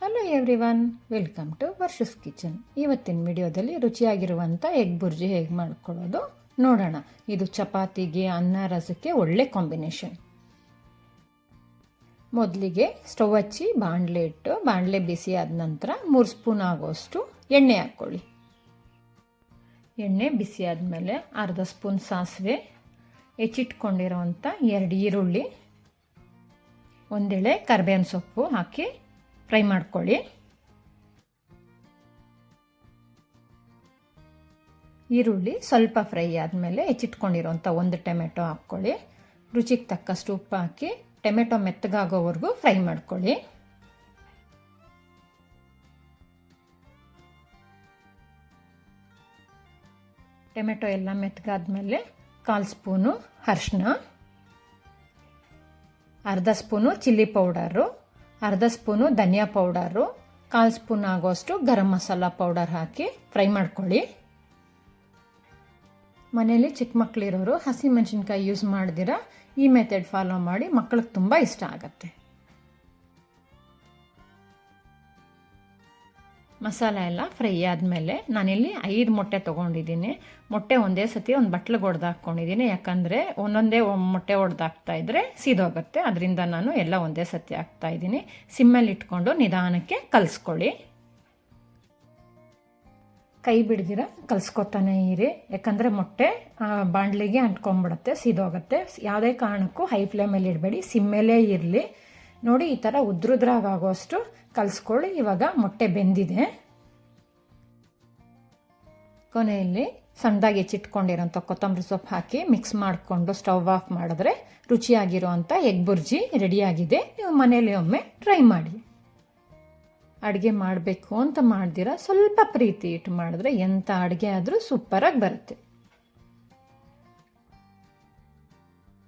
Hello everyone, welcome to Varsha's kitchen. ಇವತ್ತಿನ ವಿಡಿಯೋದಲ್ಲಿ ರುಚಿಯಾಗಿರುವಂಥ egg bhurji ಹೇಗೆ ಮಾಡ್ಕೊಳ್ಳೋದು ನೋಡೋಣ. ಇದು ಚಪಾತಿಗೆ, ಅನ್ನ, ರಸಕ್ಕೆ ಒಳ್ಳೆ ಕಾಂಬಿನೇಷನ್. ಮೊದಲಿಗೆ ಸ್ಟವ್ ಹಚ್ಚಿ ಬಾಣಲೆ ಇಟ್ಟು ಬಾಣಲೆ ಬಿಸಿ ಆದ ನಂತರ 3 ಸ್ಪೂನ್ ಆಗೋಷ್ಟು ಎಣ್ಣೆ ಹಾಕ್ಕೊಳ್ಳಿ. ಎಣ್ಣೆ ಬಿಸಿ ಆದಮೇಲೆ ಅರ್ಧ ಸ್ಪೂನ್ ಸಾಸಿವೆ, ಹೆಚ್ಚಿಟ್ಕೊಂಡಿರೋವಂಥ 2 ಈರುಳ್ಳಿ, ಒಂದೆಳೆ ಕರಿಬೇವಿನ ಸೊಪ್ಪು ಹಾಕಿ ಫ್ರೈ ಮಾಡ್ಕೊಳ್ಳಿ. ಈರುಳ್ಳಿ ಸ್ವಲ್ಪ ಫ್ರೈ ಆದಮೇಲೆ ಹೆಚ್ಚಿಟ್ಕೊಂಡಿರೋಂಥ 1 ಟೊಮೆಟೊ ಹಾಕ್ಕೊಳ್ಳಿ. ರುಚಿಗೆ ತಕ್ಕಷ್ಟು ಉಪ್ಪು ಹಾಕಿ ಟೊಮೆಟೊ ಮೆತ್ತಗಾಗೋವರೆಗೂ ಫ್ರೈ ಮಾಡ್ಕೊಳ್ಳಿ. ಟೊಮೆಟೊ ಎಲ್ಲ ಮೆತ್ತಗಾದ್ಮೇಲೆ 1/4 ಸ್ಪೂನು ಅರಿಶಿನ, ಅರ್ಧ ಸ್ಪೂನು ಚಿಲ್ಲಿ ಪೌಡರು, ಅರ್ಧ ಸ್ಪೂನು ಧನಿಯಾ ಪೌಡರು, 1/4 ಸ್ಪೂನ್ ಆಗೋಷ್ಟು ಗರಂ ಮಸಾಲ ಪೌಡರ್ ಹಾಕಿ ಫ್ರೈ ಮಾಡ್ಕೊಳ್ಳಿ. ಮನೇಲಿ ಚಿಕ್ಕ ಮಕ್ಕಳಿರೋರು ಹಸಿಮೆಣಸಿನ್ಕಾಯಿ ಯೂಸ್ ಮಾಡ್ದಿರ ಈ ಮೆಥಡ್ ಫಾಲೋ ಮಾಡಿ, ಮಕ್ಕಳಿಗೆ ತುಂಬ ಇಷ್ಟ ಆಗುತ್ತೆ. ಮಸಾಲ ಎಲ್ಲ ಫ್ರೈ ಆದಮೇಲೆ ನಾನಿಲ್ಲಿ 5 ಮೊಟ್ಟೆ ತೊಗೊಂಡಿದ್ದೀನಿ. ಮೊಟ್ಟೆ ಒಂದೇ ಸತಿ ಒಂದು ಬಟ್ಲಿಗೆ ಹೊಡೆದು ಹಾಕ್ಕೊಂಡಿದ್ದೀನಿ, ಯಾಕಂದರೆ ಒಂದೊಂದೇ ಮೊಟ್ಟೆ ಹೊಡೆದು ಹಾಕ್ತಾಯಿದ್ರೆ ಸೀದೋಗುತ್ತೆ. ಅದರಿಂದ ನಾನು ಎಲ್ಲ ಒಂದೇ ಸತಿ ಹಾಕ್ತಾಯಿದ್ದೀನಿ. ಸಿಮ್ಮಲ್ಲಿ ಇಟ್ಕೊಂಡು ನಿಧಾನಕ್ಕೆ ಕಲಿಸ್ಕೊಳ್ಳಿ. ಕೈ ಬಿಡ್ದಿರ ಕಲಿಸ್ಕೊತಾನೆ ಇರಿ, ಯಾಕಂದರೆ ಮೊಟ್ಟೆ ಬಾಣಲಿಗೆ ಅಂಟ್ಕೊಂಡ್ಬಿಡುತ್ತೆ, ಸೀದೋಗುತ್ತೆ. ಯಾವುದೇ ಕಾರಣಕ್ಕೂ ಹೈ ಫ್ಲೇಮಲ್ಲಿ ಇಡಬೇಡಿ, ಸಿಮ್ಮೇಲೇ ಇರಲಿ. ನೋಡಿ, ಈ ಥರ ಉದ್ರುದ್ರಾಗೋಷ್ಟು ಕಲಿಸ್ಕೊಳ್ಳಿ. ಇವಾಗ ಮೊಟ್ಟೆ ಬೆಂದಿದೆ. ಕೊನೆಯಲ್ಲಿ ಸಣ್ಣದಾಗಿ ಹೆಚ್ಚಿಟ್ಕೊಂಡಿರೋಂಥ ಕೊತ್ತಂಬರಿ ಸೊಪ್ಪು ಹಾಕಿ ಮಿಕ್ಸ್ ಮಾಡಿಕೊಂಡು ಸ್ಟವ್ ಆಫ್ ಮಾಡಿದ್ರೆ ರುಚಿಯಾಗಿರೋವಂಥ ಎಗ್ ಬುರ್ಜಿ ರೆಡಿಯಾಗಿದೆ. ನೀವು ಮನೇಲಿ ಒಮ್ಮೆ ಟ್ರೈ ಮಾಡಿ. ಅಡುಗೆ ಮಾಡಬೇಕು ಅಂತ ಮಾಡ್ದಿರ ಸ್ವಲ್ಪ ಪ್ರೀತಿ ಇಟ್ಟು ಮಾಡಿದ್ರೆ ಎಂಥ ಅಡುಗೆ ಆದರೂ ಸೂಪರಾಗಿ ಬರುತ್ತೆ.